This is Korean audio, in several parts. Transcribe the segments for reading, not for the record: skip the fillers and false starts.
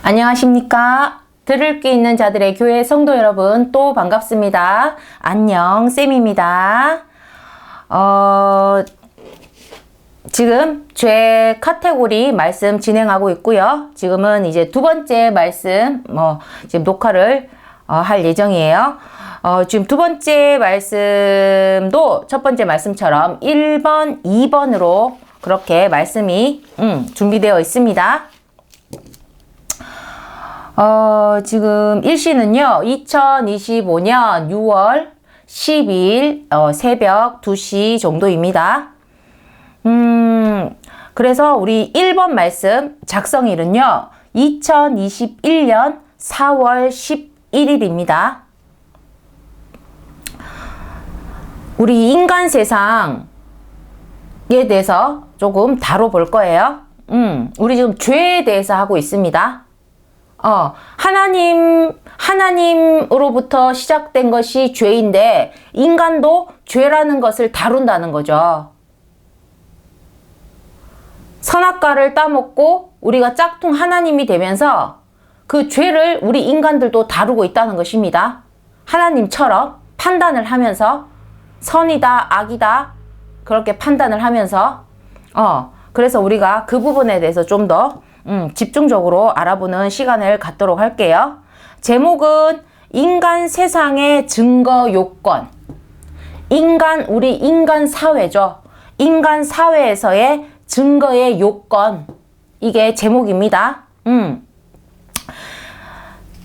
안녕하십니까? 들을 게 있는 자들의 교회 성도 여러분, 또 반갑습니다. 안녕, 쌤입니다. 지금 죄 카테고리 말씀 진행하고 있고요. 지금은 이제 두 번째 말씀, 지금 녹화를 할 예정이에요. 지금 두 번째 말씀도 첫 번째 말씀처럼 1번, 2번으로 그렇게 말씀이 준비되어 있습니다. 지금 일시는요, 2025년 6월 12일 새벽 2시 정도입니다. 그래서 우리 1번 말씀 작성일은요, 2021년 4월 11일입니다. 우리 인간 세상에 대해서 조금 다뤄볼 거예요. 우리 지금 죄에 대해서 하고 있습니다. 하나님으로부터 시작된 것이 죄인데, 인간도 죄라는 것을 다룬다는 거죠. 선악과를 따먹고 우리가 짝퉁 하나님이 되면서 그 죄를 우리 인간들도 다루고 있다는 것입니다. 하나님처럼 판단을 하면서 선이다, 악이다, 그렇게 판단을 하면서, 그래서 우리가 그 부분에 대해서 좀 더 집중적으로 알아보는 시간을 갖도록 할게요. 제목은 인간 세상의 증거 요건. 우리 인간 사회죠. 인간 사회에서의 증거의 요건. 이게 제목입니다.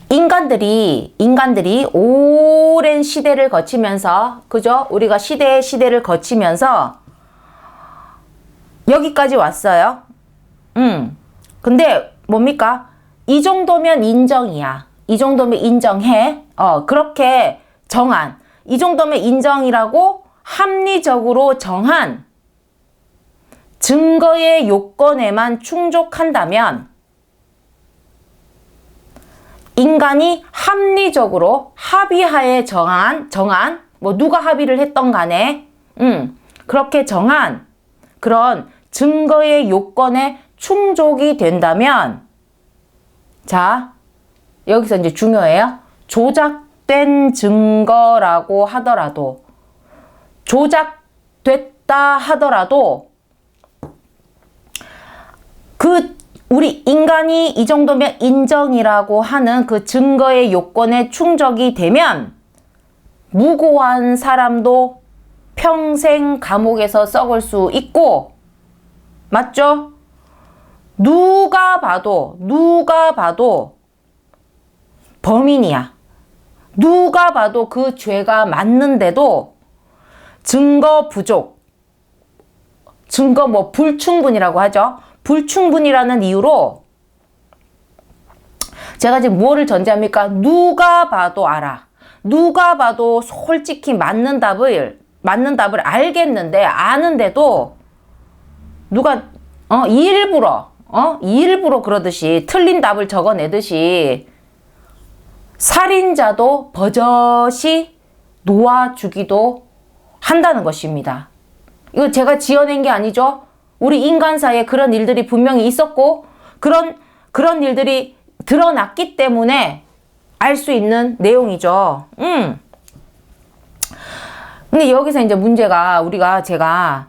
인간들이 오랜 시대를 거치면서, 그죠? 우리가 시대를 거치면서 여기까지 왔어요. 근데 뭡니까? 이 정도면 인정이야. 이 정도면 인정해. 그렇게 정한, 이 정도면 인정이라고 합리적으로 정한 증거의 요건에만 충족한다면, 인간이 합리적으로 합의하에 정한 누가 합의를 했던 간에 그렇게 정한 그런 증거의 요건에 충족이 된다면, 자, 여기서 이제 중요해요. 조작된 증거라고 하더라도, 조작됐다 하더라도, 우리 인간이 이 정도면 인정이라고 하는 그 증거의 요건에 충족이 되면, 무고한 사람도 평생 감옥에서 썩을 수 있고, 맞죠? 누가 봐도 범인이야. 누가 봐도 그 죄가 맞는데도 증거 부족, 불충분이라고 하죠. 불충분이라는 이유로 제가 지금 무엇을 전제합니까? 누가 봐도 알아. 누가 봐도 솔직히 맞는 답을 알겠는데, 아는데도 누가 일부러 그러듯이, 틀린 답을 적어내듯이 살인자도 버젓이 놓아주기도 한다는 것입니다. 이거 제가 지어낸 게 아니죠. 우리 인간사에 그런 일들이 분명히 있었고, 그런 일들이 드러났기 때문에 알 수 있는 내용이죠. 근데 여기서 이제 문제가, 제가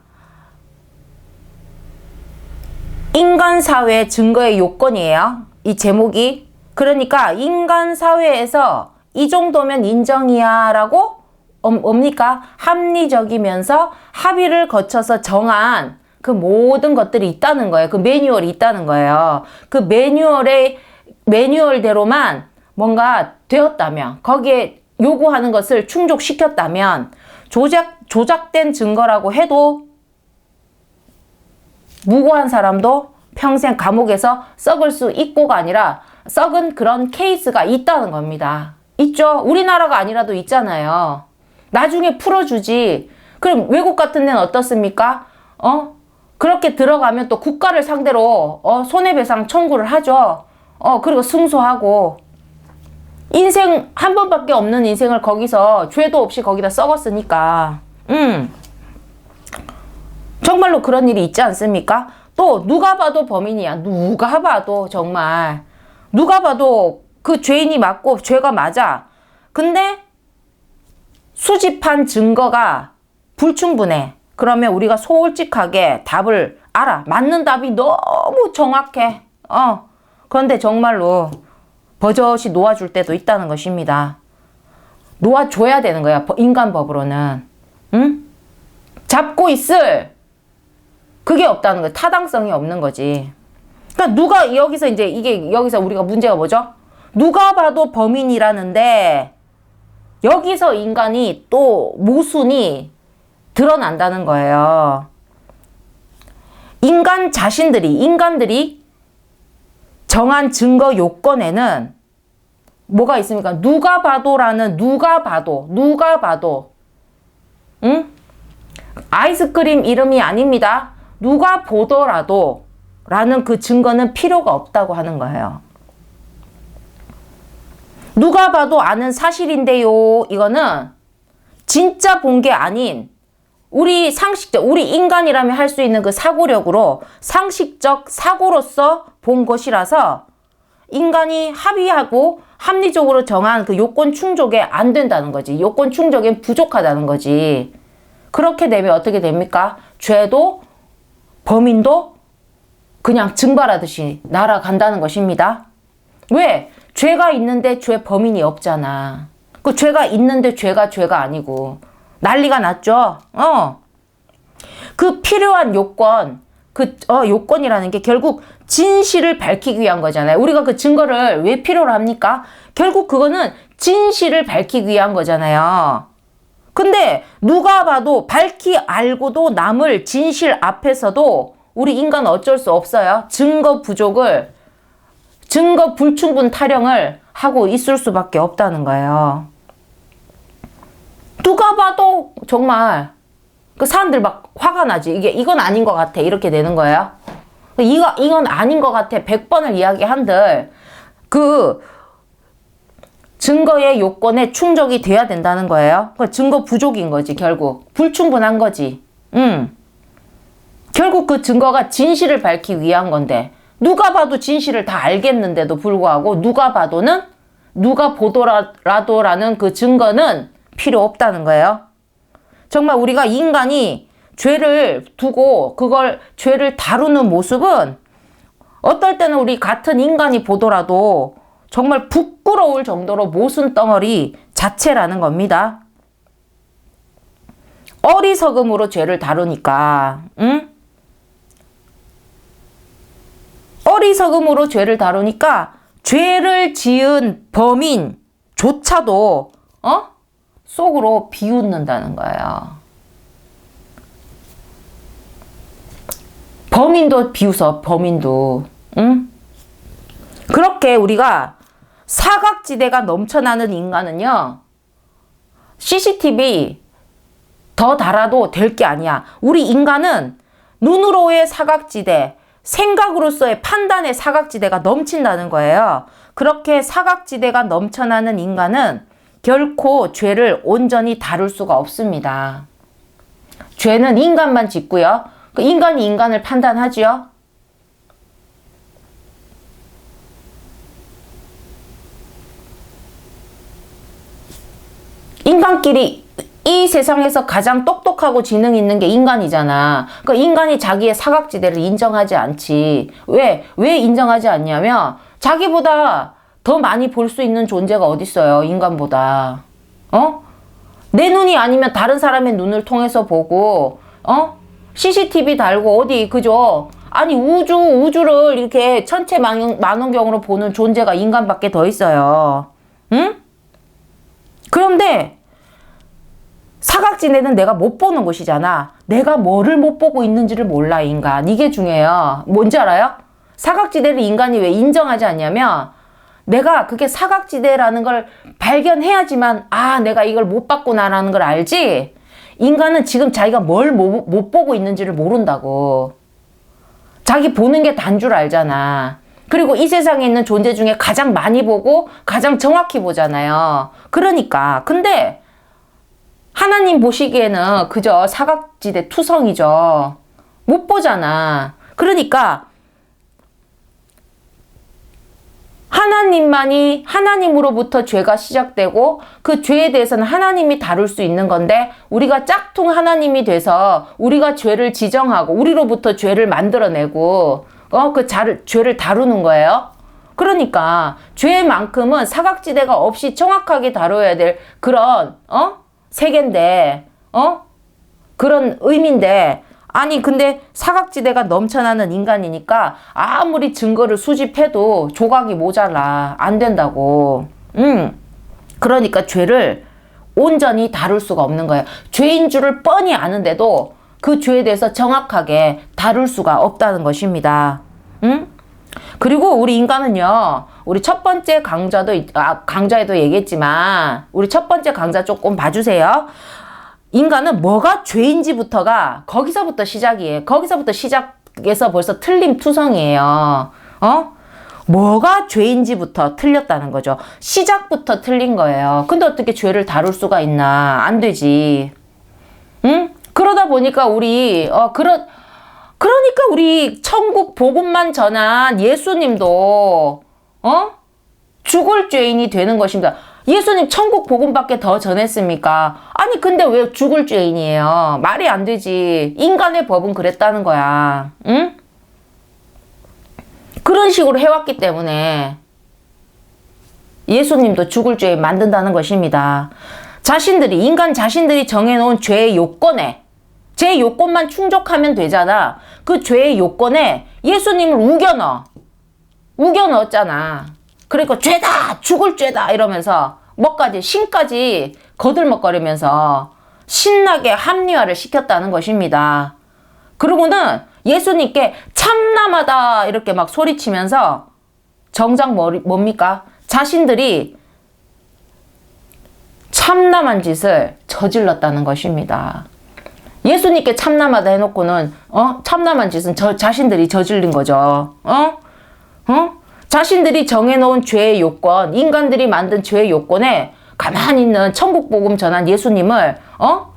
인간 사회 증거의 요건이에요. 이 제목이. 그러니까 인간 사회에서 이 정도면 인정이야 라고 뭡니까? 합리적이면서 합의를 거쳐서 정한 그 모든 것들이 있다는 거예요. 그 매뉴얼이 있다는 거예요. 그 매뉴얼대로만 뭔가 되었다면, 거기에 요구하는 것을 충족시켰다면, 조작된 증거라고 해도 무고한 사람도 평생 감옥에서 썩을 수 있고가 아니라 썩은 그런 케이스가 있다는 겁니다. 있죠? 우리나라가 아니라도 있잖아요. 나중에 풀어주지. 그럼 외국 같은 데는 어떻습니까? 그렇게 들어가면 또 국가를 상대로 손해배상 청구를 하죠. 그리고 승소하고. 인생 한 번밖에 없는 인생을 거기서 죄도 없이 거기다 썩었으니까. 정말로 그런 일이 있지 않습니까? 또 누가 봐도 범인이야. 누가 봐도 정말 누가 봐도 그 죄인이 맞고 죄가 맞아. 근데 수집한 증거가 불충분해. 그러면 우리가 솔직하게 답을 알아. 맞는 답이 너무 정확해. 그런데 정말로 버젓이 놓아줄 때도 있다는 것입니다. 놓아줘야 되는 거야. 인간 법으로는. 응? 잡고 있을 그게 없다는 거야. 타당성이 없는 거지. 그러니까 누가 여기서 이제 이게 여기서 우리가 문제가 뭐죠? 누가 봐도 범인이라는데 여기서 인간이 또 모순이 드러난다는 거예요. 인간들이 정한 증거 요건에는 뭐가 있습니까? 누가 봐도라는 누가 봐도 응? 아이스크림 이름이 아닙니다. 누가 보더라도 라는 그 증거는 필요가 없다고 하는 거예요. 누가 봐도 아는 사실인데요. 이거는 진짜 본 게 아닌 우리 인간이라면 할 수 있는 그 사고력으로 상식적 사고로서 본 것이라서 인간이 합의하고 합리적으로 정한 그 요건 충족에 안 된다는 거지. 요건 충족엔 부족하다는 거지. 그렇게 되면 어떻게 됩니까? 죄도 범인도 그냥 증발하듯이 날아간다는 것입니다. 왜? 죄가 있는데 죄 범인이 없잖아. 그 죄가 있는데 죄가 아니고 난리가 났죠. 그 필요한 요건, 요건이라는 게 결국 진실을 밝히기 위한 거잖아요. 우리가 그 증거를 왜 필요로 합니까? 결국 그거는 진실을 밝히기 위한 거잖아요. 근데 누가 봐도 밝히 알고도 남을 진실 앞에서도 우리 인간은 어쩔 수 없어요. 증거 불충분 타령을 하고 있을 수밖에 없다는 거예요. 누가 봐도 정말 그 사람들 막 화가 나지. 이건 아닌 것 같아. 이렇게 되는 거예요. 이건 아닌 것 같아. 100번을 이야기한들 그 증거의 요건에 충족이 돼야 된다는 거예요. 증거 부족인 거지. 결국 불충분한 거지. 결국 그 증거가 진실을 밝히기 위한 건데 누가 봐도 진실을 다 알겠는데도 불구하고 누가 보더라도라는 그 증거는 필요 없다는 거예요. 정말 우리가 인간이 죄를 두고 죄를 다루는 모습은 어떨 때는 우리 같은 인간이 보더라도 정말 부끄러울 정도로 모순 덩어리 자체라는 겁니다. 어리석음으로 죄를 다루니까, 어리석음으로 죄를 다루니까 죄를 지은 범인조차도 속으로 비웃는다는 거예요. 범인도 비웃어. 범인도. 그렇게 우리가 사각지대가 넘쳐나는 인간은요. CCTV 더 달아도 될 게 아니야. 우리 인간은 눈으로의 사각지대, 생각으로서의 판단의 사각지대가 넘친다는 거예요. 그렇게 사각지대가 넘쳐나는 인간은 결코 죄를 온전히 다룰 수가 없습니다. 죄는 인간만 짓고요. 그 인간이 인간을 판단하지요. 인간끼리 이 세상에서 가장 똑똑하고 지능 있는 게 인간이잖아. 그러니까 인간이 자기의 사각지대를 인정하지 않지. 왜 인정하지 않냐면 자기보다 더 많이 볼 수 있는 존재가 어딨어요. 인간보다. 내 눈이 아니면 다른 사람의 눈을 통해서 보고 CCTV 달고 그죠? 아니 우주를 이렇게 천체만원경으로 보는 존재가 인간밖에 더 있어요. 응? 그런데 사각지대는 내가 못 보는 곳이잖아. 내가 뭐를 못 보고 있는지를 몰라, 인간. 이게 중요해요. 뭔지 알아요? 사각지대를 인간이 왜 인정하지 않냐면 내가 그게 사각지대라는 걸 발견해야지만 내가 이걸 못 봤구나라는 걸 알지. 인간은 지금 자기가 뭘 못 보고 있는지를 모른다고. 자기 보는 게 단 줄 알잖아. 그리고 이 세상에 있는 존재 중에 가장 많이 보고 가장 정확히 보잖아요. 그러니까 근데 하나님 보시기에는 그저 사각지대 투성이죠. 못 보잖아. 그러니까 하나님만이, 하나님으로부터 죄가 시작되고 그 죄에 대해서는 하나님이 다룰 수 있는 건데, 우리가 짝퉁 하나님이 돼서 우리가 죄를 지정하고 우리로부터 죄를 만들어내고 죄를 다루는 거예요. 그러니까 죄만큼은 사각지대가 없이 정확하게 다뤄야 될 그런 세계인데, 그런 의미인데, 아니 근데 사각지대가 넘쳐나는 인간이니까 아무리 증거를 수집해도 조각이 모자라. 안 된다고. 그러니까 죄를 온전히 다룰 수가 없는 거예요. 죄인 줄을 뻔히 아는데도 그 죄에 대해서 정확하게 다룰 수가 없다는 것입니다. 그리고 우리 인간은요, 우리 첫 번째 강좌에도 얘기했지만, 우리 첫 번째 강좌 조금 봐주세요. 인간은 뭐가 죄인지부터가 거기서부터 시작이에요. 거기서부터 시작해서 벌써 틀림투성이에요. 뭐가 죄인지부터 틀렸다는 거죠. 시작부터 틀린 거예요. 근데 어떻게 죄를 다룰 수가 있나? 안 되지. 응? 그러다 보니까 그러니까 우리 천국 복음만 전한 예수님도 죽을 죄인이 되는 것입니다. 예수님 천국 복음밖에 더 전했습니까? 아니 근데 왜 죽을 죄인이에요? 말이 안 되지. 인간의 법은 그랬다는 거야. 응? 그런 식으로 해왔기 때문에 예수님도 죽을 죄인 만든다는 것입니다. 인간 자신들이 정해놓은 죄의 요건에, 제 요건만 충족하면 되잖아. 그 죄의 요건에 예수님을 우겨넣었잖아. 그러니까 죄다! 죽을 죄다! 이러면서 신까지 거들먹거리면서 신나게 합리화를 시켰다는 것입니다. 그러고는 예수님께 참남하다 이렇게 막 소리치면서 정작 뭡니까? 자신들이 참남한 짓을 저질렀다는 것입니다. 예수님께 참남하다 해놓고는 참남한 짓은 자신들이 저질린 거죠. 자신들이 정해놓은 죄의 요건, 인간들이 만든 죄의 요건에 가만히 있는 천국 복음 전한 예수님을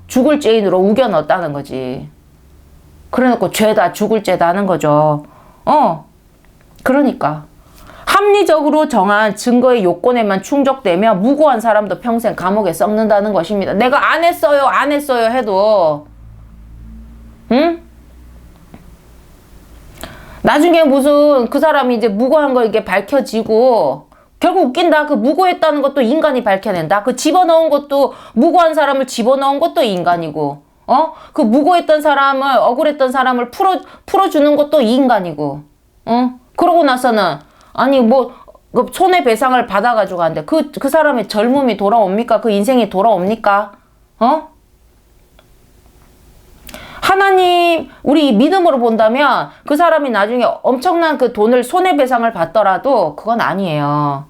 죽을 죄인으로 우겨 넣었다는 거지. 그래놓고 죄다, 죽을 죄다 하는 거죠. 그러니까 합리적으로 정한 증거의 요건에만 충족되면 무고한 사람도 평생 감옥에 썩는다는 것입니다. 내가 안 했어요 해도, 응? 나중에 무슨 그 사람이 이제 무고한 거 이게 밝혀지고, 결국 웃긴다. 그 무고했다는 것도 인간이 밝혀낸다. 그 집어넣은 것도, 무고한 사람을 집어넣은 것도 인간이고, 그 무고했던 사람을, 억울했던 사람을 풀어주는 것도 인간이고, 그러고 나서는, 아니, 그 손해배상을 받아가지고 하는데, 그 사람의 젊음이 돌아옵니까? 그 인생이 돌아옵니까? 하나님, 우리 믿음으로 본다면 그 사람이 나중에 엄청난 그 돈을 손해배상을 받더라도 그건 아니에요.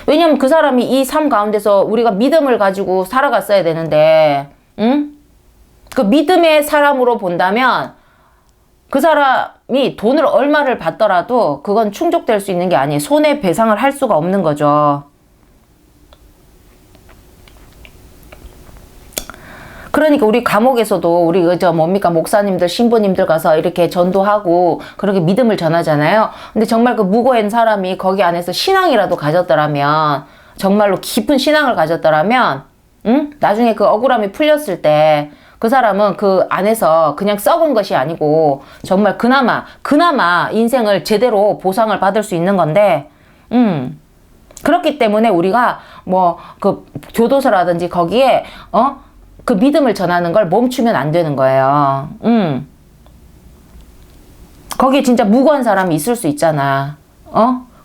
왜냐면 그 사람이 이 삶 가운데서 우리가 믿음을 가지고 살아갔어야 되는데, 응? 그 믿음의 사람으로 본다면 그 사람이 돈을 얼마를 받더라도 그건 충족될 수 있는 게 아니에요. 손해배상을 할 수가 없는 거죠. 그러니까 우리 감옥에서도 우리 목사님들, 신부님들 가서 이렇게 전도하고 그렇게 믿음을 전하잖아요. 근데 정말 그 무고한 사람이 거기 안에서 신앙이라도 가졌더라면, 정말로 깊은 신앙을 가졌더라면, 나중에 그 억울함이 풀렸을 때 그 사람은 그 안에서 그냥 썩은 것이 아니고 정말 그나마 인생을 제대로 보상을 받을 수 있는 건데, 그렇기 때문에 우리가 그 교도소라든지 거기에 그 믿음을 전하는 걸 멈추면 안 되는 거예요. 거기에 진짜 무고한 사람이 있을 수 있잖아.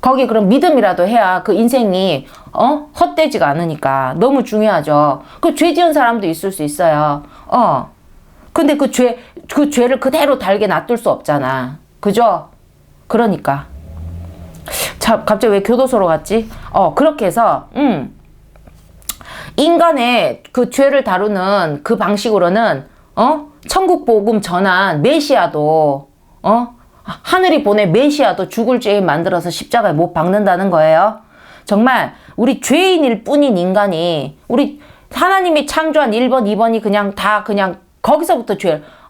거기에 그럼 믿음이라도 해야 그 인생이 헛되지가 않으니까. 너무 중요하죠. 그 죄 지은 사람도 있을 수 있어요. 근데 그 죄를 그대로 달게 놔둘 수 없잖아. 그죠? 그러니까. 자, 갑자기 왜 교도소로 갔지? 그렇게 해서, 인간의 그 죄를 다루는 그 방식으로는, 천국 복음 전한 메시아도, 하늘이 보내 메시아도 죽을 죄인 만들어서 십자가에 못 박는다는 거예요. 정말 우리 죄인일 뿐인 인간이, 우리 하나님이 창조한 1번, 2번이 그냥 거기서부터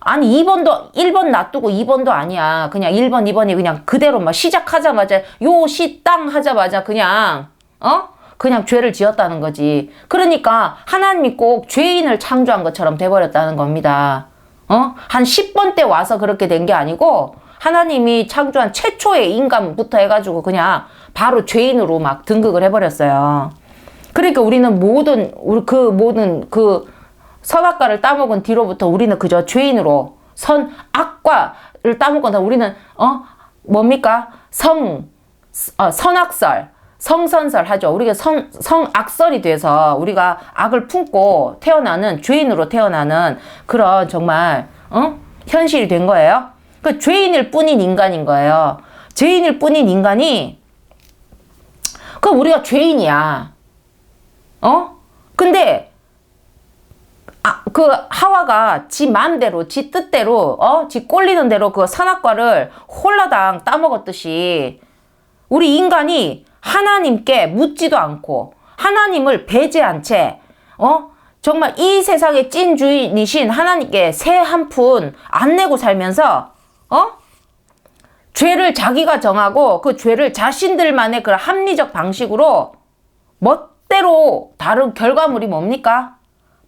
아니 2번도 1번 놔두고 2번도 아니야. 그냥 1번 2번이 그냥 그대로 막 시작하자마자 요시 땅 하자마자 그냥 그냥 죄를 지었다는 거지. 그러니까 하나님이 꼭 죄인을 창조한 것처럼 돼버렸다는 겁니다. 한 10번 때 와서 그렇게 된 게 아니고 하나님이 창조한 최초의 인간부터 해가지고 그냥 바로 죄인으로 막 등극을 해버렸어요. 그러니까 우리는 모든 선악과를 따먹은 뒤로부터 우리는 그저 죄인으로 선악과를 따먹거나 우리는 뭡니까? 선악설, 성선설 하죠. 우리가 성악설이 돼서 우리가 악을 품고 태어나는 죄인으로 태어나는 그런 정말 현실이 된 거예요. 그 죄인일 뿐인 인간인 거예요. 죄인일 뿐인 인간이 그럼 우리가 죄인이야. 근데 그 하와가 지 마음대로 지 뜻대로 지 꼴리는 대로 그 선악과를 홀라당 따먹었듯이 우리 인간이 하나님께 묻지도 않고 하나님을 배제한 채 정말 이 세상의 찐 주인이신 하나님께 새 한 푼 안 내고 살면서 죄를 자기가 정하고 그 죄를 자신들만의 그런 합리적 방식으로 멋대로 다룬 결과물이 뭡니까?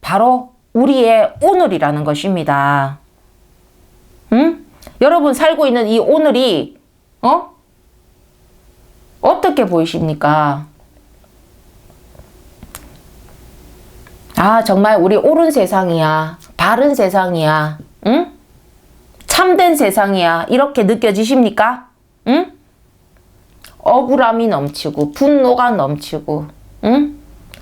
바로 우리의 오늘이라는 것입니다. 여러분 살고 있는 이 오늘이 어떻게 보이십니까? 아, 정말 우리 옳은 세상이야. 바른 세상이야. 응? 참된 세상이야. 이렇게 느껴지십니까? 응? 억울함이 넘치고 분노가 넘치고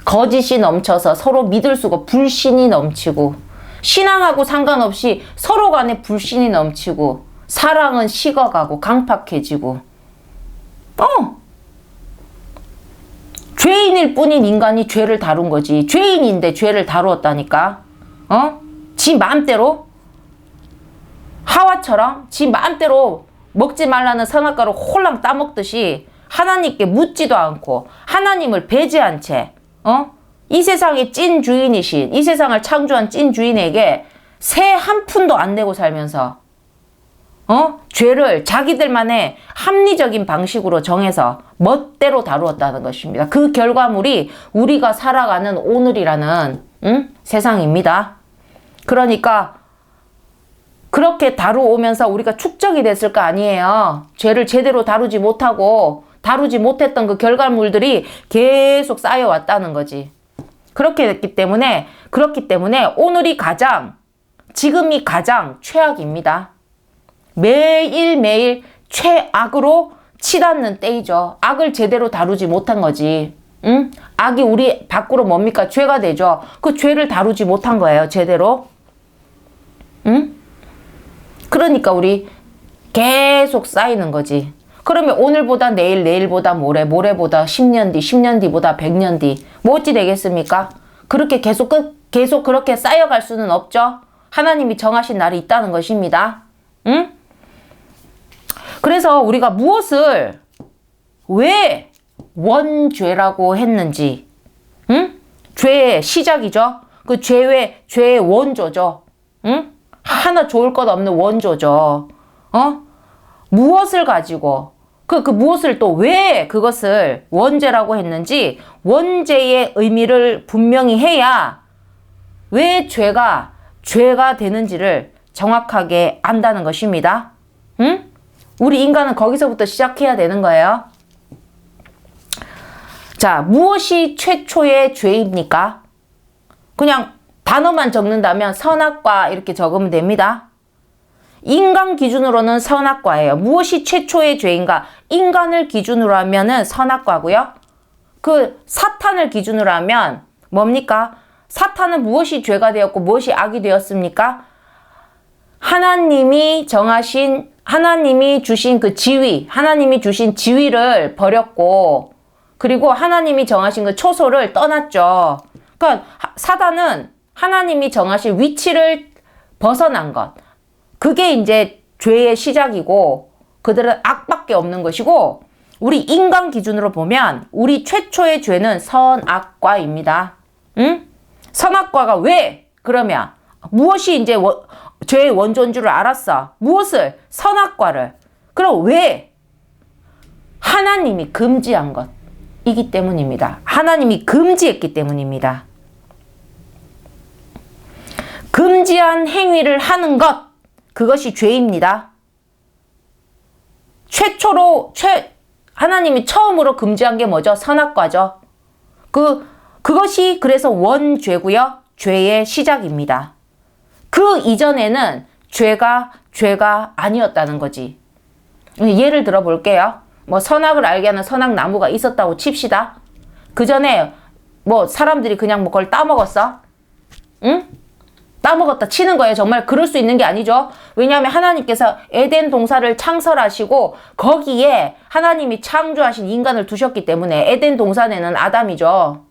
거짓이 넘쳐서 서로 믿을 수가 불신이 넘치고 신앙하고 상관없이 서로 간에 불신이 넘치고 사랑은 식어가고 강팍해지고 죄인일 뿐인 인간이 죄를 다룬 거지. 죄인인데 죄를 다루었다니까. 지 마음대로 하와처럼 지 마음대로 먹지 말라는 선악과를 홀랑 따먹듯이 하나님께 묻지도 않고 하나님을 배제한 채 이 세상의 찐 주인이신 이 세상을 창조한 찐 주인에게 새 한 푼도 안 내고 살면서 죄를 자기들만의 합리적인 방식으로 정해서 멋대로 다루었다는 것입니다. 그 결과물이 우리가 살아가는 오늘이라는 세상입니다. 그러니까 그렇게 다루오면서 우리가 축적이 됐을 거 아니에요. 죄를 제대로 다루지 못하고 다루지 못했던 그 결과물들이 계속 쌓여왔다는 거지. 그렇기 때문에 오늘이 지금이 가장 최악입니다. 매일매일 최악으로 치닫는 때이죠. 악을 제대로 다루지 못한 거지. 악이 우리 밖으로 뭡니까? 죄가 되죠. 그 죄를 다루지 못한 거예요. 제대로. 그러니까 우리 계속 쌓이는 거지. 그러면 오늘보다 내일, 내일보다 모레, 모레보다 10년 뒤, 10년 뒤보다 100년 뒤. 뭐 어찌 되겠습니까? 그렇게 계속 그렇게 쌓여갈 수는 없죠. 하나님이 정하신 날이 있다는 것입니다. 그래서 우리가 무엇을 왜 원죄라고 했는지, 죄의 시작이죠. 그 죄의 원조죠. 하나 좋을 것 없는 원조죠. 무엇을 가지고 그 무엇을 또 왜 그것을 원죄라고 했는지 원죄의 의미를 분명히 해야 왜 죄가 되는지를 정확하게 안다는 것입니다. 우리 인간은 거기서부터 시작해야 되는 거예요. 자, 무엇이 최초의 죄입니까? 그냥 단어만 적는다면 선악과 이렇게 적으면 됩니다. 인간 기준으로는 선악과예요. 무엇이 최초의 죄인가? 인간을 기준으로 하면은 선악과고요. 그 사탄을 기준으로 하면 뭡니까? 사탄은 무엇이 죄가 되었고 무엇이 악이 되었습니까? 하나님이 주신 그 지위, 하나님이 주신 지위를 버렸고, 그리고 하나님이 정하신 그 초소를 떠났죠. 그러니까 사단은 하나님이 정하신 위치를 벗어난 것. 그게 이제 죄의 시작이고, 그들은 악밖에 없는 것이고, 우리 인간 기준으로 보면 우리 최초의 죄는 선악과입니다. 선악과가 왜? 그러면 무엇이 이제 죄의 원조인 줄 알았어. 무엇을? 선악과를. 그럼 왜? 하나님이 금지한 것이기 때문입니다. 하나님이 금지했기 때문입니다. 금지한 행위를 하는 것, 그것이 죄입니다. 하나님이 처음으로 금지한 게 뭐죠? 선악과죠. 그것이 그래서 원죄고요. 죄의 시작입니다. 그 이전에는 죄가 아니었다는 거지. 예를 들어 볼게요. 뭐 선악을 알게 하는 선악나무가 있었다고 칩시다. 그 전에 뭐 사람들이 그냥 뭐 그걸 따먹었어? 응? 따먹었다 치는 거예요. 정말 그럴 수 있는 게 아니죠. 왜냐하면 하나님께서 에덴 동산을 창설하시고 거기에 하나님이 창조하신 인간을 두셨기 때문에 에덴 동산에는 아담이죠.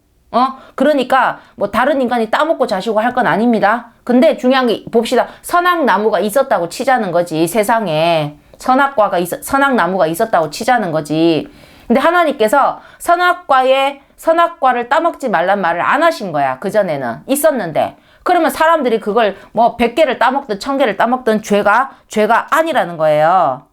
그러니까 뭐 다른 인간이 따먹고 자시고 할 건 아닙니다. 근데 중요한 게 봅시다. 선악나무가 있었다고 치자는 거지. 세상에 선악나무가 있었다고 치자는 거지. 근데 하나님께서 선악과를 따먹지 말란 말을 안 하신 거야. 그전에는 있었는데. 그러면 사람들이 그걸 뭐 100개를 따먹든 1000개를 따먹든 죄가 아니라는 거예요.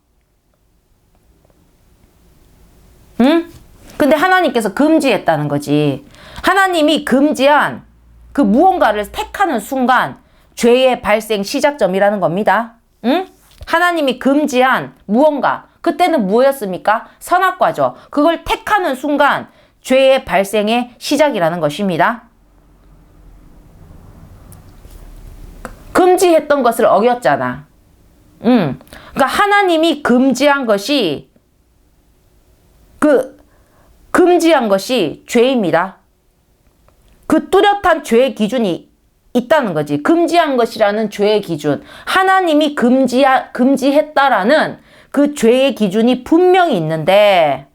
응? 근데 하나님께서 금지했다는 거지. 하나님이 금지한 그 무언가를 택하는 순간 죄의 발생 시작점이라는 겁니다. 응? 하나님이 금지한 무언가, 그때는 뭐였습니까? 선악과죠. 그걸 택하는 순간 죄의 발생의 시작이라는 것입니다. 금지했던 것을 어겼잖아. 그러니까 하나님이 금지한 것이 금지한 것이 죄입니다. 그 뚜렷한 죄의 기준이 있다는 거지. 금지한 것이라는 죄의 기준. 하나님이 금지했다라는 그 죄의 기준이 분명히 있는데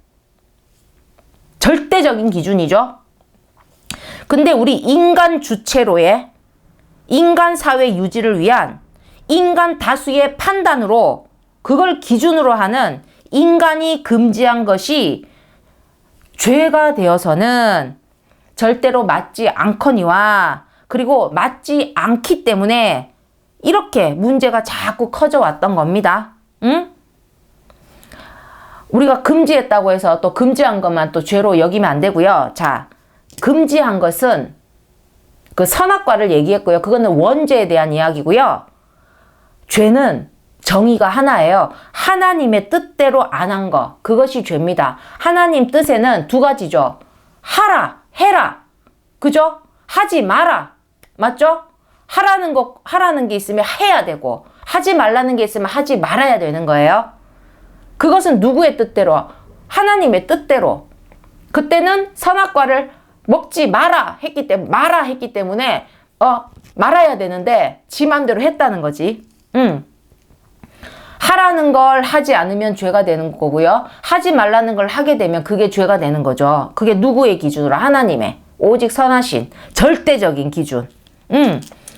절대적인 기준이죠. 근데 우리 인간 주체로의 인간 사회 유지를 위한 인간 다수의 판단으로 그걸 기준으로 하는 인간이 금지한 것이 죄가 되어서는 절대로 맞지 않거니와 그리고 맞지 않기 때문에 이렇게 문제가 자꾸 커져 왔던 겁니다. 응? 우리가 금지했다고 해서 또 금지한 것만 또 죄로 여기면 안 되고요. 자, 금지한 것은 그 선악과를 얘기했고요. 그거는 원죄에 대한 이야기고요. 죄는 정의가 하나예요. 하나님의 뜻대로 안 한 거. 그것이 죄입니다. 하나님 뜻에는 두 가지죠. 하라, 해라. 그죠? 하지 마라. 맞죠? 하라는 게 있으면 해야 되고, 하지 말라는 게 있으면 하지 말아야 되는 거예요. 그것은 누구의 뜻대로? 하나님의 뜻대로. 그때는 선악과를 먹지 마라 했기 때문에 말아야 되는데 지 맘대로 했다는 거지. 하라는 걸 하지 않으면 죄가 되는 거고요. 하지 말라는 걸 하게 되면 그게 죄가 되는 거죠. 그게 누구의 기준으로? 하나님의 오직 선하신 절대적인 기준.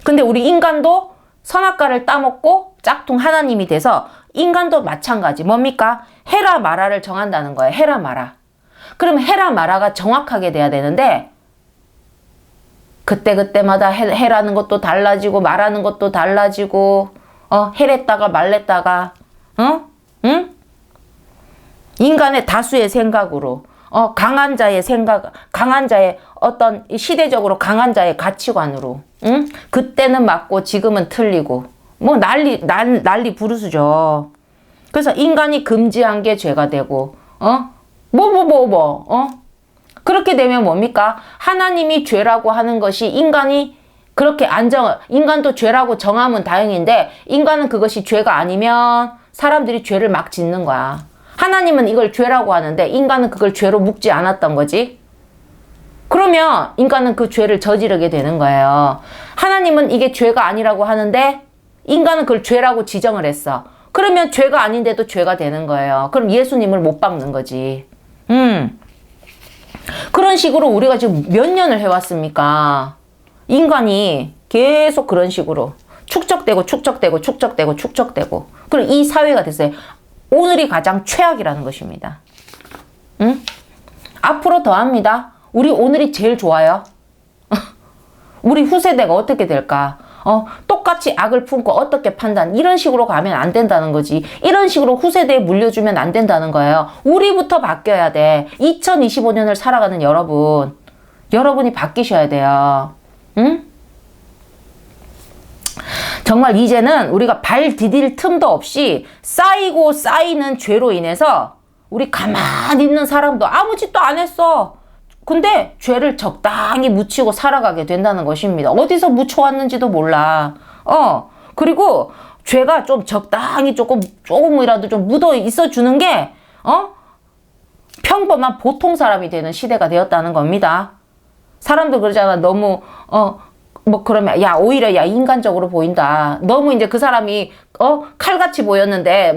근데 우리 인간도 선악과를 따먹고 짝퉁 하나님이 돼서 인간도 마찬가지. 뭡니까? 해라 마라를 정한다는 거예요. 해라 마라. 그럼 해라 마라가 정확하게 돼야 되는데 그때마다 해라는 것도 달라지고 말하는 것도 달라지고 해랬다가 말랬다가 응? 인간의 다수의 생각으로 강한 자의 어떤 시대적으로 강한 자의 가치관으로 응? 그때는 맞고 지금은 틀리고 뭐 난리 부르스죠. 그래서 인간이 금지한 게 죄가 되고 그렇게 되면 뭡니까? 하나님이 죄라고 하는 것이 인간이 그렇게 인간도 죄라고 정하면 다행인데 인간은 그것이 죄가 아니면 사람들이 죄를 막 짓는 거야. 하나님은 이걸 죄라고 하는데 인간은 그걸 죄로 묵지 않았던 거지. 그러면 인간은 그 죄를 저지르게 되는 거예요. 하나님은 이게 죄가 아니라고 하는데 인간은 그걸 죄라고 지정을 했어. 그러면 죄가 아닌데도 죄가 되는 거예요. 그럼 예수님을 못 박는 거지. 그런 식으로 우리가 지금 몇 년을 해왔습니까? 인간이 계속 그런 식으로 축적되고 그리고 이 사회가 됐어요. 오늘이 가장 최악이라는 것입니다. 앞으로 더 합니다. 우리 오늘이 제일 좋아요. 우리 후세대가 어떻게 될까? 똑같이 악을 품고 어떻게 판단, 이런 식으로 가면 안 된다는 거지. 이런 식으로 후세대에 물려주면 안 된다는 거예요. 우리부터 바뀌어야 돼. 2025년을 살아가는 여러분, 여러분이 바뀌셔야 돼요. 응? 정말 이제는 우리가 발 디딜 틈도 없이 쌓이고 쌓이는 죄로 인해서 우리 가만히 있는 사람도 아무 짓도 안 했어. 근데 죄를 적당히 묻히고 살아가게 된다는 것입니다. 어디서 묻혀왔는지도 몰라. 그리고 죄가 좀 적당히 조금이라도 좀 묻어 있어 주는 게, 평범한 보통 사람이 되는 시대가 되었다는 겁니다. 사람들 그러잖아. 너무, 그러면, 오히려, 인간적으로 보인다. 너무 이제 그 사람이, 칼같이 보였는데,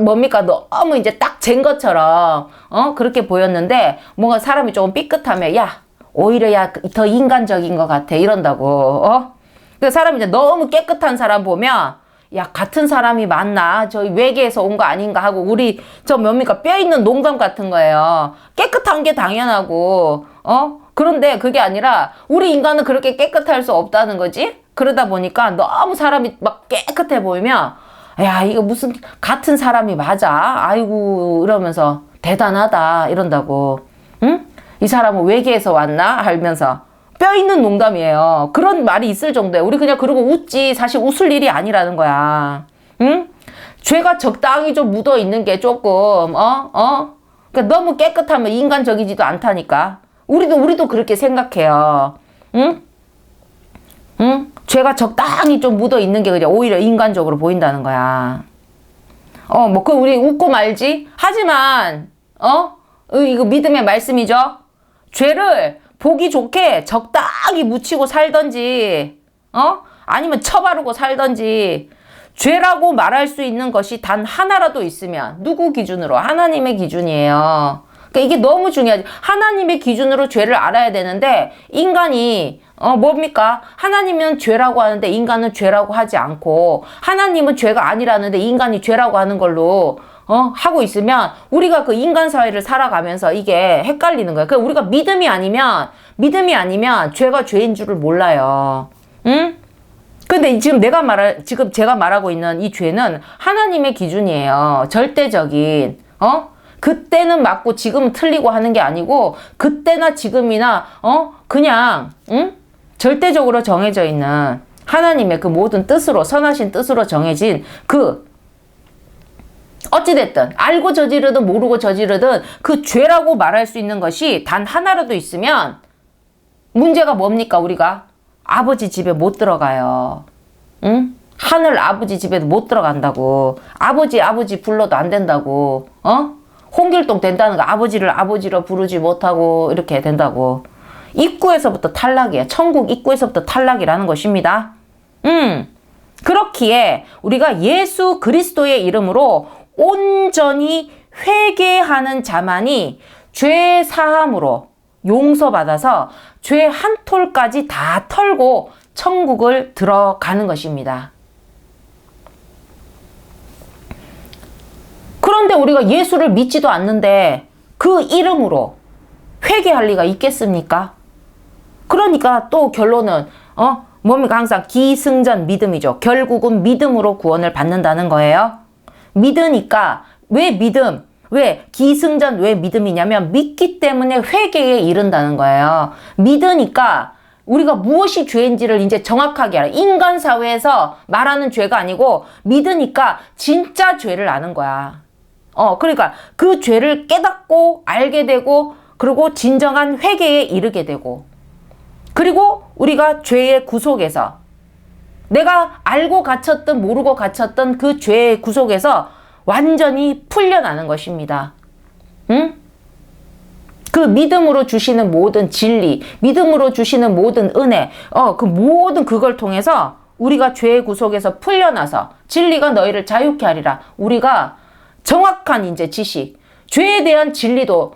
뭡니까? 너무 이제 딱 잰 것처럼, 그렇게 보였는데, 뭔가 사람이 조금 삐끗하면, 오히려, 더 인간적인 것 같아. 이런다고, 그 사람이 이제 너무 깨끗한 사람 보면, 같은 사람이 맞나? 저희 외계에서 온 거 아닌가 하고, 우리, 뭡니까? 뼈 있는 농담 같은 거예요. 깨끗한 게 당연하고, 그런데 그게 아니라 우리 인간은 그렇게 깨끗할 수 없다는 거지. 그러다 보니까 너무 사람이 막 깨끗해 보이면 이거 무슨 같은 사람이 맞아. 아이고 이러면서 대단하다 이런다고. 응? 이 사람은 외계에서 왔나? 하면서 뼈 있는 농담이에요. 그런 말이 있을 정도예요. 우리 그냥 그러고 웃지. 사실 웃을 일이 아니라는 거야. 응? 죄가 적당히 좀 묻어 있는 게 조금 그러니까 너무 깨끗하면 인간적이지도 않다니까. 우리도 그렇게 생각해요. 응? 죄가 적당히 좀 묻어 있는 게 그냥 오히려 인간적으로 보인다는 거야. 우리 웃고 말지? 하지만, 이거 믿음의 말씀이죠? 죄를 보기 좋게 적당히 묻히고 살던지, 아니면 처바르고 살던지, 죄라고 말할 수 있는 것이 단 하나라도 있으면, 누구 기준으로? 하나님의 기준이에요. 그러니까 이게 너무 중요하지. 하나님의 기준으로 죄를 알아야 되는데 인간이 뭡니까? 하나님은 죄라고 하는데 인간은 죄라고 하지 않고 하나님은 죄가 아니라는데 인간이 죄라고 하는 걸로 하고 있으면 우리가 그 인간 사회를 살아가면서 이게 헷갈리는 거야. 그러니까 우리가 믿음이 아니면 죄가 죄인 줄을 몰라요. 응? 근데 지금 제가 말하고 있는 이 죄는 하나님의 기준이에요. 절대적인, 그때는 맞고 지금은 틀리고 하는 게 아니고 그때나 지금이나 그냥 절대적으로 정해져 있는 하나님의 그 모든 뜻으로 선하신 뜻으로 정해진 그 어찌됐든 알고 저지르든 모르고 저지르든 그 죄라고 말할 수 있는 것이 단 하나라도 있으면 문제가 뭡니까? 우리가 아버지 집에 못 들어가요. 응? 하늘 아버지 집에도 못 들어간다고. 아버지 불러도 안 된다고. 홍길동 된다는 거. 아버지를 아버지로 부르지 못하고 이렇게 된다고. 입구에서부터 탈락이에요. 천국 입구에서부터 탈락이라는 것입니다. 그렇기에 우리가 예수 그리스도의 이름으로 온전히 회개하는 자만이 죄 사함으로 용서받아서 죄 한 톨까지 다 털고 천국을 들어가는 것입니다. 그런데 우리가 예수를 믿지도 않는데 그 이름으로 회개할 리가 있겠습니까? 그러니까 또 결론은 뭡니까? 항상 기승전 믿음이죠. 결국은 믿음으로 구원을 받는다는 거예요. 믿으니까 왜 기승전 왜 믿음이냐면 믿기 때문에 회개에 이른다는 거예요. 믿으니까 우리가 무엇이 죄인지를 이제 정확하게 알아. 인간 사회에서 말하는 죄가 아니고 믿으니까 진짜 죄를 아는 거야. 그러니까 그 죄를 깨닫고 알게 되고 그리고 진정한 회개에 이르게 되고 그리고 우리가 죄의 구속에서 내가 알고 갇혔든 모르고 갇혔던 그 죄의 구속에서 완전히 풀려나는 것입니다. 응? 그 믿음으로 주시는 모든 진리, 믿음으로 주시는 모든 은혜, 그 모든 그걸 통해서 우리가 죄의 구속에서 풀려나서 진리가 너희를 자유케 하리라. 우리가 정확한 이제 지식, 죄에 대한 진리도,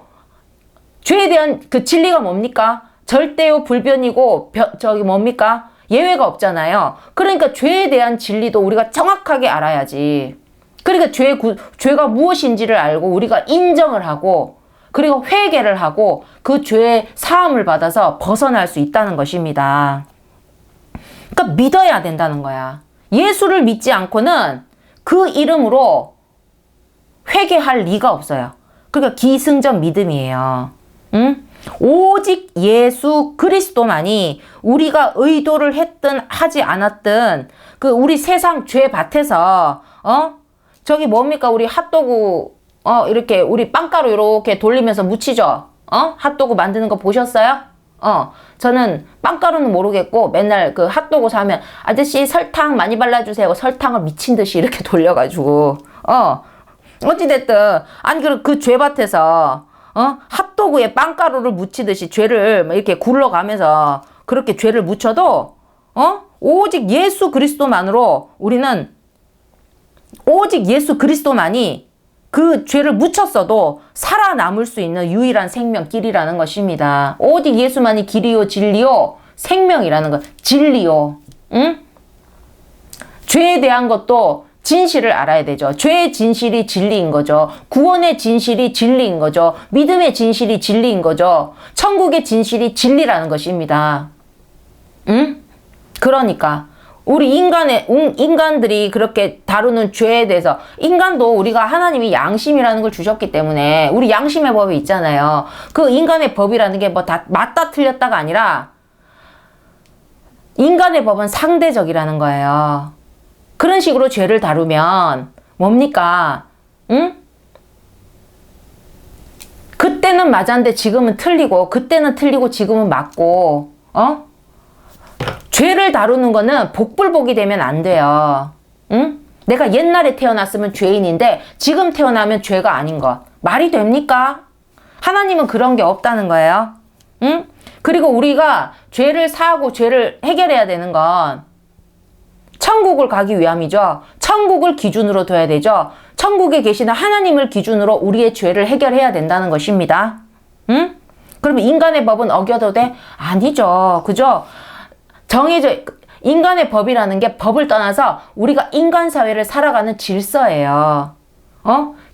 죄에 대한 그 진리가 뭡니까? 절대요 불변이고, 뭡니까? 예외가 없잖아요. 그러니까 죄에 대한 진리도 우리가 정확하게 알아야지. 그러니까 죄가 무엇인지를 알고 우리가 인정을 하고, 그리고 회개를 하고 그 죄의 사함을 받아서 벗어날 수 있다는 것입니다. 그러니까 믿어야 된다는 거야. 예수를 믿지 않고는 그 이름으로 회개할 리가 없어요. 그러니까 기승전 믿음이에요. 응? 오직 예수 그리스도만이 우리가 의도를 했든 하지 않았든 그 우리 세상 죄밭에서 저기 뭡니까 우리 핫도그 이렇게 우리 빵가루 이렇게 돌리면서 묻히죠. 핫도그 만드는 거 보셨어요? 저는 빵가루는 모르겠고 맨날 그 핫도그 사면 아저씨 설탕 많이 발라주세요. 설탕을 미친 듯이 이렇게 돌려가지고 어찌됐든 아니 그 죄밭에서 핫도그에 빵가루를 묻히듯이 죄를 이렇게 굴러가면서 그렇게 죄를 묻혀도 오직 예수 그리스도만으로 우리는 오직 예수 그리스도만이 그 죄를 묻혔어도 살아남을 수 있는 유일한 생명길이라는 것입니다. 오직 예수만이 길이요 진리요 생명이라는 것. 진리요. 응? 죄에 대한 것도 진실을 알아야 되죠. 죄의 진실이 진리인 거죠. 구원의 진실이 진리인 거죠. 믿음의 진실이 진리인 거죠. 천국의 진실이 진리라는 것입니다. 응? 그러니까 우리 인간들이 그렇게 다루는 죄에 대해서 인간도 우리가 하나님이 양심이라는 걸 주셨기 때문에 우리 양심의 법이 있잖아요. 그 인간의 법이라는 게 뭐 다 맞다 틀렸다가 아니라 인간의 법은 상대적이라는 거예요. 그런 식으로 죄를 다루면 뭡니까? 응? 그때는 맞았는데 지금은 틀리고 그때는 틀리고 지금은 맞고 죄를 다루는 거는 복불복이 되면 안 돼요. 응? 내가 옛날에 태어났으면 죄인인데 지금 태어나면 죄가 아닌 것. 말이 됩니까? 하나님은 그런 게 없다는 거예요. 응? 그리고 우리가 죄를 사하고 죄를 해결해야 되는 건 천국을 가기 위함이죠. 천국을 기준으로 둬야 되죠. 천국에 계시는 하나님을 기준으로 우리의 죄를 해결해야 된다는 것입니다. 응? 그러면 인간의 법은 어겨도 돼? 아니죠. 그죠? 정해져 인간의 법이라는 게 법을 떠나서 우리가 인간 사회를 살아가는 질서예요.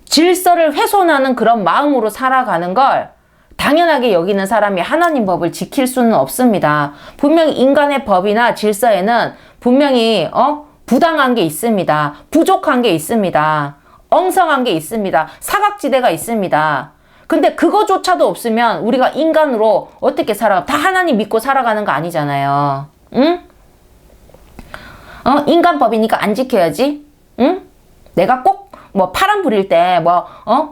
질서를 훼손하는 그런 마음으로 살아가는 걸 당연하게 여기는 사람이 하나님 법을 지킬 수는 없습니다. 분명히 인간의 법이나 질서에는 분명히 부당한 게 있습니다. 부족한 게 있습니다. 엉성한 게 있습니다. 사각지대가 있습니다. 근데 그거조차도 없으면 우리가 인간으로 어떻게 살아가? 다 하나님 믿고 살아가는 거 아니잖아요. 응? 인간 법이니까 안 지켜야지. 응? 내가 꼭 뭐 파란 불일 때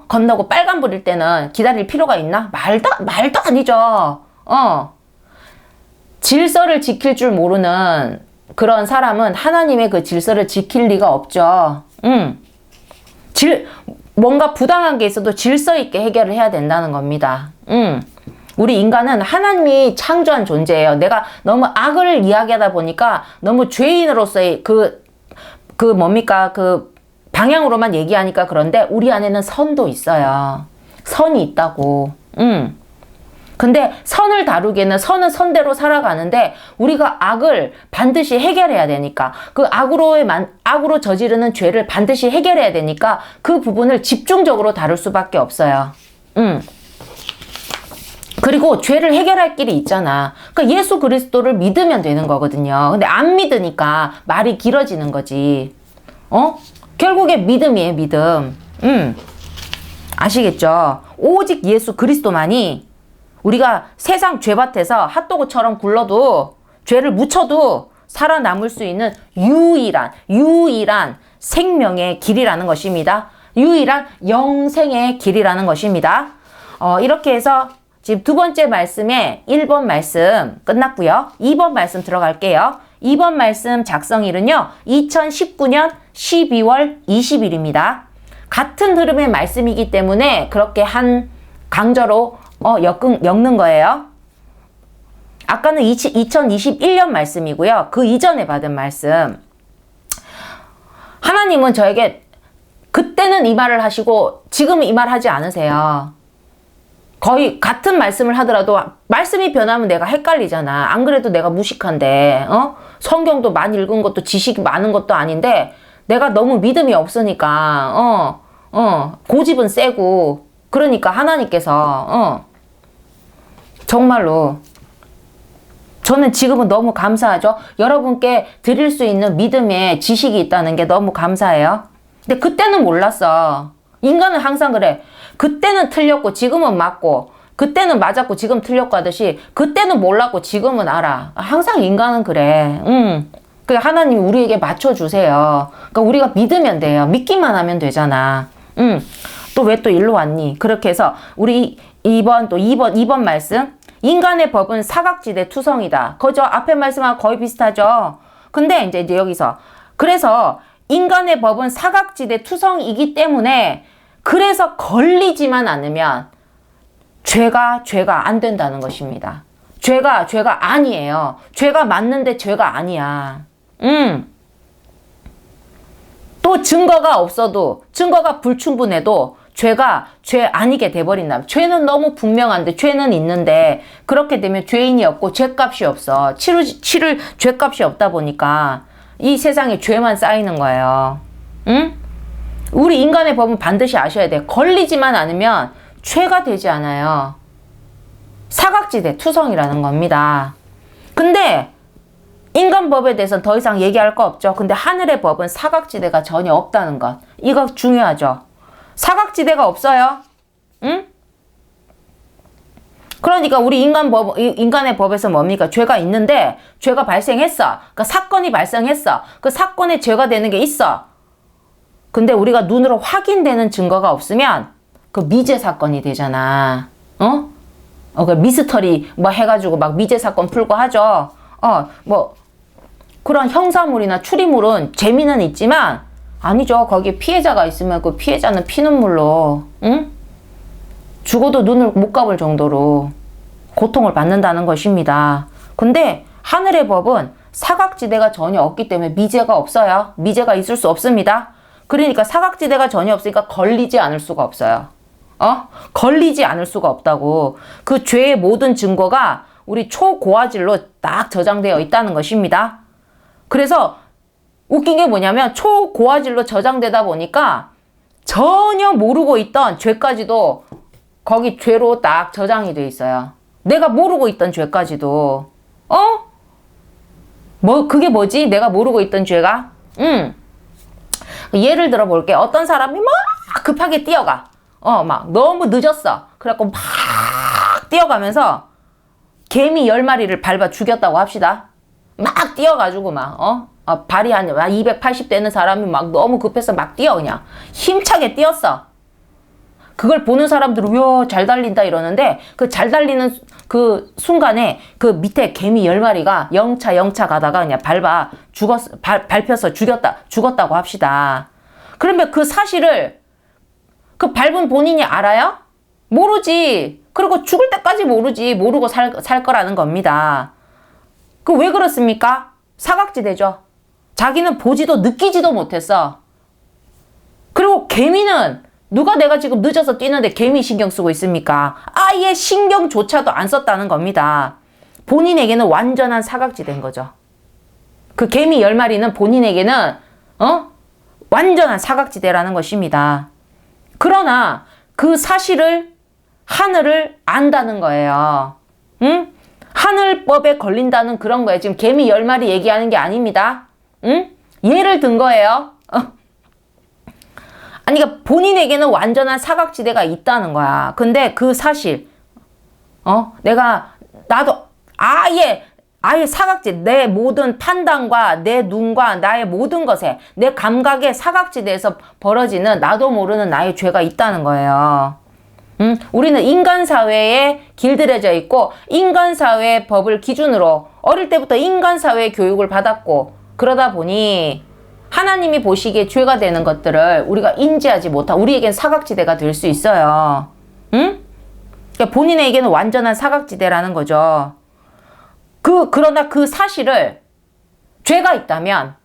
건너고 빨간 불일 때는 기다릴 필요가 있나? 말도 아니죠. 질서를 지킬 줄 모르는 그런 사람은 하나님의 그 질서를 지킬 리가 없죠. 뭔가 부당한 게 있어도 질서 있게 해결을 해야 된다는 겁니다. 우리 인간은 하나님이 창조한 존재예요. 내가 너무 악을 이야기하다 보니까 너무 죄인으로서의 그 방향으로만 얘기하니까 그런데 우리 안에는 선도 있어요. 선이 있다고. 근데 선을 다루기에는 선은 선대로 살아가는데 우리가 악을 반드시 해결해야 되니까 그 악으로 저지르는 죄를 반드시 해결해야 되니까 그 부분을 집중적으로 다룰 수밖에 없어요. 그리고 죄를 해결할 길이 있잖아. 그러니까 예수 그리스도를 믿으면 되는 거거든요. 근데 안 믿으니까 말이 길어지는 거지. 결국에 믿음이에요, 믿음. 아시겠죠? 오직 예수 그리스도만이 우리가 세상 죄밭에서 핫도그처럼 굴러도 죄를 묻혀도 살아남을 수 있는 유일한 생명의 길이라는 것입니다. 유일한 영생의 길이라는 것입니다. 이렇게 해서 지금 두 번째 말씀에 1번 말씀 끝났고요. 2번 말씀 들어갈게요. 2번 말씀 작성일은요. 2019년 12월 20일입니다. 같은 흐름의 말씀이기 때문에 그렇게 한 강저로 엮는 거예요. 아까는 2021년 말씀이고요. 그 이전에 받은 말씀. 하나님은 저에게 그때는 이 말을 하시고 지금은 이 말 하지 않으세요. 거의 같은 말씀을 하더라도 말씀이 변하면 내가 헷갈리잖아. 안 그래도 내가 무식한데 성경도 많이 읽은 것도 지식이 많은 것도 아닌데 내가 너무 믿음이 없으니까 고집은 세고 그러니까 하나님께서 정말로 저는 지금은 너무 감사하죠. 여러분께 드릴 수 있는 믿음의 지식이 있다는 게 너무 감사해요. 근데 그때는 몰랐어. 인간은 항상 그래. 그때는 틀렸고 지금은 맞고, 그때는 맞았고 지금 틀렸고 하듯이 그때는 몰랐고 지금은 알아. 항상 인간은 그래. 그 하나님이 우리에게 맞춰주세요. 그러니까 우리가 믿으면 돼요. 믿기만 하면 되잖아. 또 왜 또 일로 왔니? 그렇게 해서 우리 2번 말씀. 인간의 법은 사각지대 투성이다. 그죠? 앞에 말씀하고 거의 비슷하죠? 근데 이제 여기서. 그래서 인간의 법은 사각지대 투성이기 때문에 그래서 걸리지만 않으면 죄가 안 된다는 것입니다. 죄가 아니에요. 죄가 맞는데 죄가 아니야. 또 증거가 없어도, 증거가 불충분해도 죄가 죄 아니게 돼버린다. 죄는 너무 분명한데, 죄는 있는데, 그렇게 되면 죄인이 없고 죄값이 없어. 치를 죄값이 없다 보니까 이 세상에 죄만 쌓이는 거예요. 우리 인간의 법은 반드시 아셔야 돼. 걸리지만 않으면 죄가 되지 않아요. 사각지대 투성이라는 겁니다. 근데 인간 법에 대해서는 더 이상 얘기할 거 없죠. 근데 하늘의 법은 사각지대가 전혀 없다는 것. 이거 중요하죠. 사각지대가 없어요. 응? 그러니까 우리 인간의 법에서 뭡니까? 죄가 있는데 죄가 발생했어. 그러니까 사건이 발생했어. 그 사건에 죄가 되는 게 있어. 근데 우리가 눈으로 확인되는 증거가 없으면 그 미제 사건이 되잖아. 그 미스터리 뭐 해가지고 막 미제 사건 풀고 하죠. 뭐 그런 형사물이나 추리물은 재미는 있지만 아니죠. 거기에 피해자가 있으면 그 피해자는 피눈물로 죽어도 눈을 못 감을 정도로 고통을 받는다는 것입니다. 근데 하늘의 법은 사각지대가 전혀 없기 때문에 미제가 없어요. 미제가 있을 수 없습니다. 그러니까 사각지대가 전혀 없으니까 걸리지 않을 수가 없어요. 걸리지 않을 수가 없다고. 그 죄의 모든 증거가 우리 초고화질로 딱 저장되어 있다는 것입니다. 그래서 웃긴 게 뭐냐면 초고화질로 저장되다 보니까 전혀 모르고 있던 죄까지도 거기 죄로 딱 저장이 돼 있어요. 내가 모르고 있던 죄까지도. 그게 뭐지? 내가 모르고 있던 죄가? 예를 들어 볼게. 어떤 사람이 막 급하게 뛰어가. 막 너무 늦었어. 그래갖고 막 뛰어가면서 개미 10마리를 밟아 죽였다고 합시다. 막 뛰어가지고 발이 한 280 되는 사람이 막 너무 급해서 막 뛰어 그냥. 힘차게 뛰었어. 그걸 보는 사람들은 야, 잘 달린다 이러는데 그 잘 달리는 그 순간에 그 밑에 개미 10마리가 영차 가다가 그냥 밟혀서 죽었다고 합시다. 그러면 그 사실을 그 밟은 본인이 알아요? 모르지. 그리고 죽을 때까지 모르지. 모르고 살 거라는 겁니다. 그 왜 그렇습니까? 사각지대죠. 자기는 보지도 느끼지도 못했어. 그리고 개미는 누가 내가 지금 늦어서 뛰는데 개미 신경 쓰고 있습니까? 아예 신경조차도 안 썼다는 겁니다. 본인에게는 완전한 사각지대인 거죠. 그 개미 10마리는 본인에게는 완전한 사각지대라는 것입니다. 그러나 그 사실을 하늘을 안다는 거예요. 응? 하늘법에 걸린다는 그런 거예요. 지금 개미 10마리 얘기하는 게 아닙니다. 응? 예를 든 거예요. 아니, 그러니까 본인에게는 완전한 사각지대가 있다는 거야. 근데 그 사실, 나도 아예 사각지대, 내 모든 판단과 내 눈과 나의 모든 것에, 내 감각의 사각지대에서 벌어지는 나도 모르는 나의 죄가 있다는 거예요. 우리는 인간사회에 길들여져 있고, 인간사회의 법을 기준으로 어릴 때부터 인간사회 교육을 받았고, 그러다 보니, 하나님이 보시기에 죄가 되는 것들을 우리가 인지하지 못하고 우리에겐 사각지대가 될 수 있어요. 응? 그러니까 본인에게는 완전한 사각지대라는 거죠. 그러나 그 사실을 죄가 된다면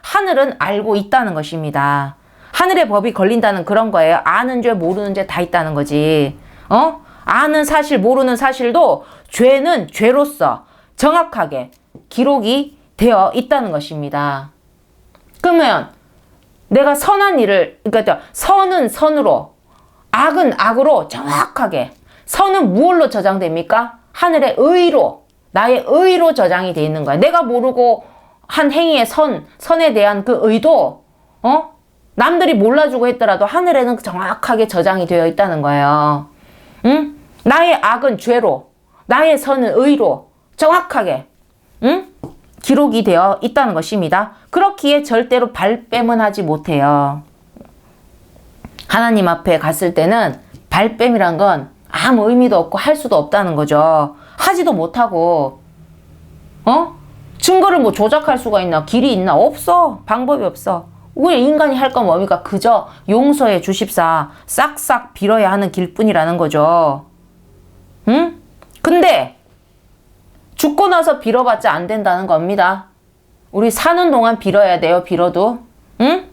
하늘은 알고 있다는 것입니다. 하늘의 법이 걸린다는 그런 거예요. 아는 죄, 모르는 죄 다 있다는 거지. 아는 사실, 모르는 사실도 죄는 죄로서 정확하게 기록이 되어 있다는 것입니다. 그러면 내가 선한 일을, 그러니까 선은 선으로, 악은 악으로 정확하게, 선은 무엇로 저장됩니까? 하늘의 의로, 나의 의로 저장이 돼 있는 거야. 내가 모르고 한 행위의 선에 대한 그 의도, 남들이 몰라주고 했더라도 하늘에는 정확하게 저장이 되어 있다는 거예요. 응? 나의 악은 죄로, 나의 선은 의로 정확하게, 기록이 되어 있다는 것입니다. 그렇기에 절대로 발뺌은 하지 못해요. 하나님 앞에 갔을 때는 발뺌이란 건 아무 의미도 없고 할 수도 없다는 거죠. 하지도 못하고, 증거를 뭐 조작할 수가 있나? 길이 있나? 없어. 방법이 없어. 왜 인간이 할 건 뭡니까? 그저 용서해 주십사 싹싹 빌어야 하는 길뿐이라는 거죠. 응? 근데 죽고 나서 빌어봤자 안 된다는 겁니다. 우리 사는 동안 빌어야 돼요. 빌어도. 응?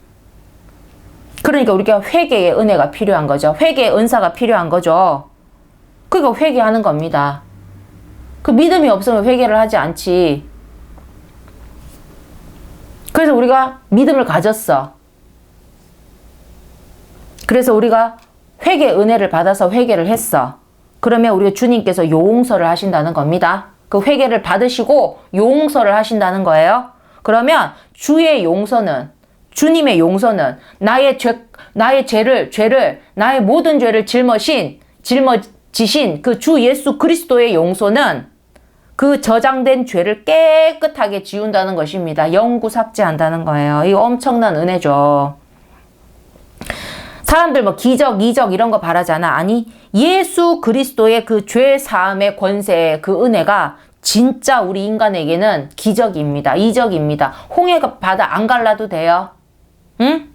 그러니까 우리가 회개의 은혜가 필요한 거죠. 회개의 은사가 필요한 거죠. 그러니까 회개하는 겁니다. 그 믿음이 없으면 회개를 하지 않지. 그래서 우리가 믿음을 가졌어. 그래서 우리가 회개 은혜를 받아서 회개를 했어. 그러면 우리가 주님께서 용서를 하신다는 겁니다. 그 회개를 받으시고 용서를 하신다는 거예요. 그러면 주의 용서는, 주님의 용서는 나의 죄를 나의 모든 죄를 짊어지신 그 주 예수 그리스도의 용서는 그 저장된 죄를 깨끗하게 지운다는 것입니다. 영구 삭제한다는 거예요. 이거 엄청난 은혜죠. 사람들 뭐 기적, 이적 이런 거 바라잖아. 아니, 예수 그리스도의 그 죄 사함의 권세, 그 은혜가 진짜 우리 인간에게는 기적입니다. 이적입니다. 홍해 바다 안 갈라도 돼요. 응?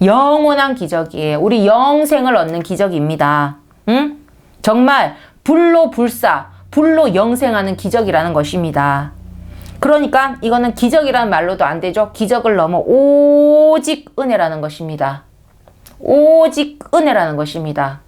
영원한 기적이에요. 우리 영생을 얻는 기적입니다. 응? 정말 불로 영생하는 기적이라는 것입니다. 그러니까 이거는 기적이라는 말로도 안 되죠. 기적을 넘어 오직 은혜라는 것입니다. 오직 은혜라는 것입니다.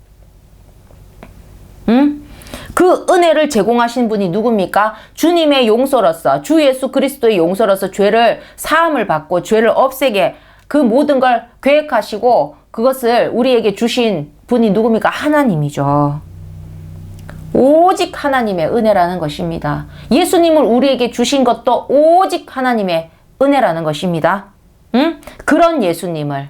그 은혜를 제공하신 분이 누굽니까? 주님의 용서로서, 주 예수 그리스도의 용서로서 죄를 사함을 받고 죄를 없애게 그 모든 걸 계획하시고 그것을 우리에게 주신 분이 누굽니까? 하나님이죠. 오직 하나님의 은혜라는 것입니다. 예수님을 우리에게 주신 것도 오직 하나님의 은혜라는 것입니다. 그런 예수님을,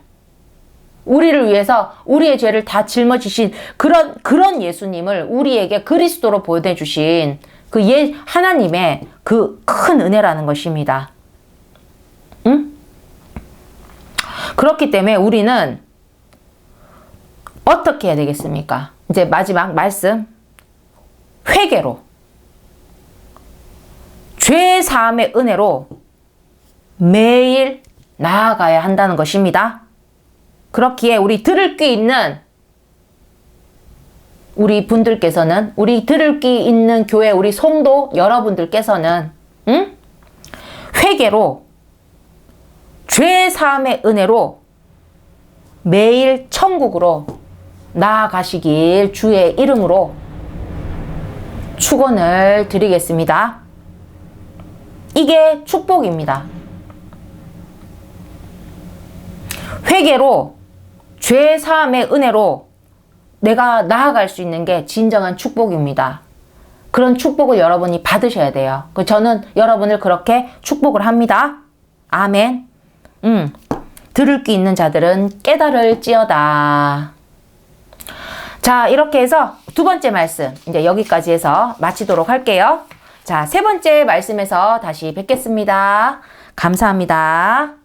우리를 위해서 우리의 죄를 다 짊어지신 그런 예수님을 우리에게 그리스도로 보내주신 그 하나님의 그 큰 은혜라는 것입니다. 그렇기 때문에 우리는 어떻게 해야 되겠습니까? 이제 마지막 말씀. 회개로, 죄 사함의 은혜로 매일 나아가야 한다는 것입니다. 그렇기에 우리 들을 귀 있는 우리 분들께서는, 우리 들을 귀 있는 교회 우리 성도 여러분들께서는 회개로, 죄 사함의 은혜로 매일 천국으로 나아가시길 주의 이름으로 축원을 드리겠습니다. 이게 축복입니다. 회개로, 죄 사함의 은혜로 내가 나아갈 수 있는 게 진정한 축복입니다. 그런 축복을 여러분이 받으셔야 돼요. 저는 여러분을 그렇게 축복을 합니다. 아멘. 들을 귀 있는 자들은 깨달을지어다. 자, 이렇게 해서 두 번째 말씀 이제 여기까지 해서 마치도록 할게요. 자, 세 번째 말씀에서 다시 뵙겠습니다. 감사합니다.